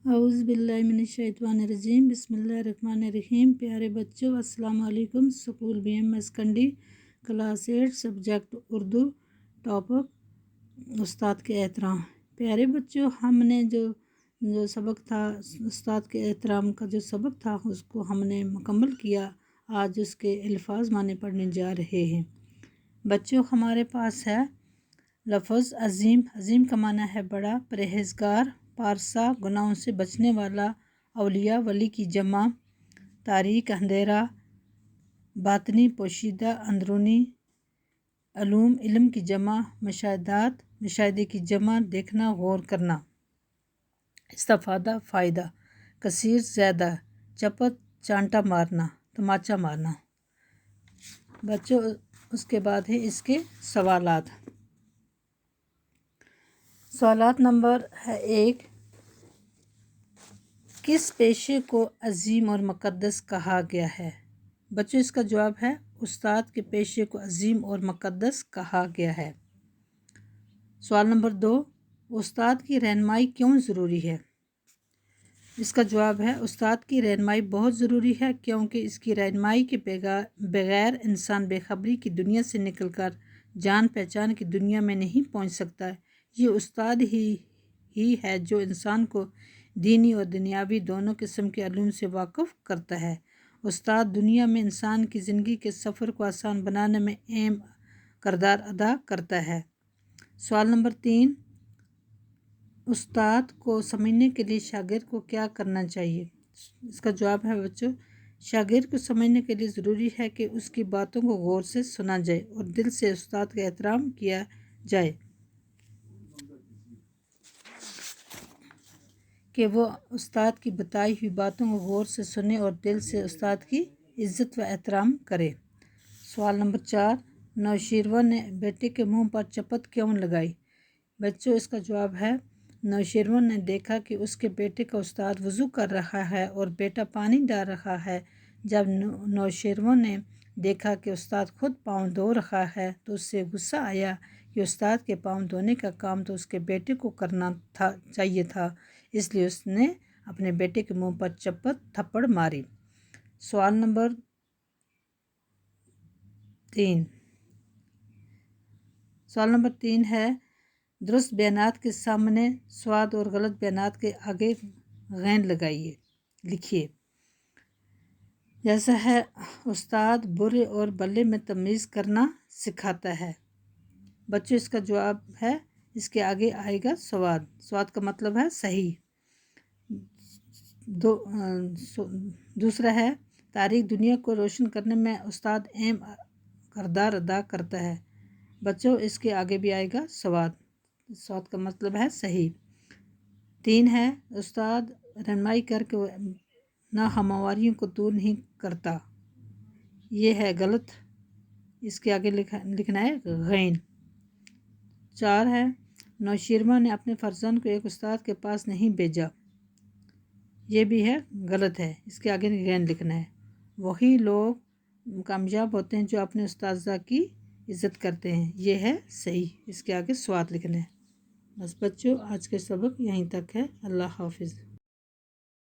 औज़ुबिल्लाहिमिनश्शैतानिर्रजीम बिस्मिल्लाहिर्रहमानिर्रहीम। प्यारे बच्चों, अस्सलाम वालेकुम। स्कूल BMS कंडी, क्लास 8, सब्जेक्ट उर्दू, टॉपिक उस्ताद के एहतराम। प्यारे बच्चों, हमने जो सबक था, उस्ताद के एहतराम का जो सबक था, उसको हमने मुकम्मल किया। आज उसके अल्फाज माने पढ़ने जा रहे हैं। बच्चों, हमारे पास है लफ्ज़ अज़ीम। अज़ीम का माना है बड़ा, परहेज़गार, पारसा, गुनाहों से बचने वाला, औलिया वली की जमा, तारीक अंधेरा, बातनी पोशीदा, अंदरूनी, अलूम इल्म की जमा, मुशाहदात मुशाहदे की जमा, देखना गौर करना, इस्तिफ़ादा फ़ायदा, कसीर ज़्यादा, चपत चांटा मारना, तमाचा मारना। बच्चों, उसके बाद है इसके सवालात। सवालात नंबर है 1, किस पेशे को अज़ीम और मुक़द्दस कहा गया है? बच्चों, इसका जवाब है उस्ताद के पेशे को अज़ीम और मुक़द्दस कहा गया है। सवाल नंबर 2, उस्ताद की रहनुमाई क्यों ज़रूरी है? इसका जवाब है उस्ताद की रहनुमाई बहुत ज़रूरी है, क्योंकि इसकी रहनुमाई के बग़ैर इंसान बेखबरी की दुनिया से निकलकर जान पहचान की दुनिया में नहीं पहुंच सकता। ये उस्ताद ही है जो इंसान को दीनी और दुनियावी दोनों किस्म के इल्म से वाकिफ़ करता है। उस्ताद दुनिया में इंसान की ज़िंदगी के सफ़र को आसान बनाने में अहम किरदार अदा करता है। सवाल नंबर 3, उस्ताद को समझने के लिए शागिर्द को क्या करना चाहिए? इसका जवाब है बच्चों, शागिर्द को समझने के लिए ज़रूरी है कि उसकी बातों को गौर से सुना जाए और दिल से उस्ताद का एहतराम किया जाए, कि वो उस्ताद की बताई हुई बातों को गौर से सुने और दिल से उस्ताद की इज़्ज़त व एहतराम करे। सवाल नंबर 4, नौशीरवा ने बेटे के मुंह पर चपत क्यों लगाई? बच्चों, इसका जवाब है नौशीरवा ने देखा कि उसके बेटे का उस्ताद वज़ू कर रहा है और बेटा पानी डाल रहा है। जब नौशीरवा ने देखा कि उस्ताद खुद पाँव धो रहा है तो उससे गुस्सा आया कि उस्ताद के पाँव धोने का काम तो उसके बेटे को करना चाहिए था, इसलिए उसने अपने बेटे के मुंह पर थप्पड़ मारी। सवाल नंबर 3 है, दुरुस्त बयानात के सामने स्वाद और गलत बयानात के आगे गैन लगाइए, लिखिए। जैसा है, उस्ताद बुरे और भले में तमीज़ करना सिखाता है। बच्चों, इसका जवाब है इसके आगे आएगा स्वाद। स्वाद का मतलब है सही। दूसरा है, तारीख दुनिया को रोशन करने में उस्ताद अहम किरदार अदा करता है। बच्चों, इसके आगे भी आएगा स्वाद। स्वाद का मतलब है सही। 3 है, उस्ताद रहनुमाई करके नाहमवारियों को दूर नहीं करता, ये है गलत, इसके आगे लिखना है गैन। 4 है, नौशीरवा ने अपने फर्जंद को एक उस्ताद के पास नहीं भेजा, ये भी है गलत है, इसके आगे गैन लिखना है। वही लोग कामयाब होते हैं जो अपने उस्ताद की इज़्ज़त करते हैं, ये है सही, इसके आगे स्वाद लिखना है। बस बच्चों, आज के सबक यहीं तक है। अल्लाह हाफिज़।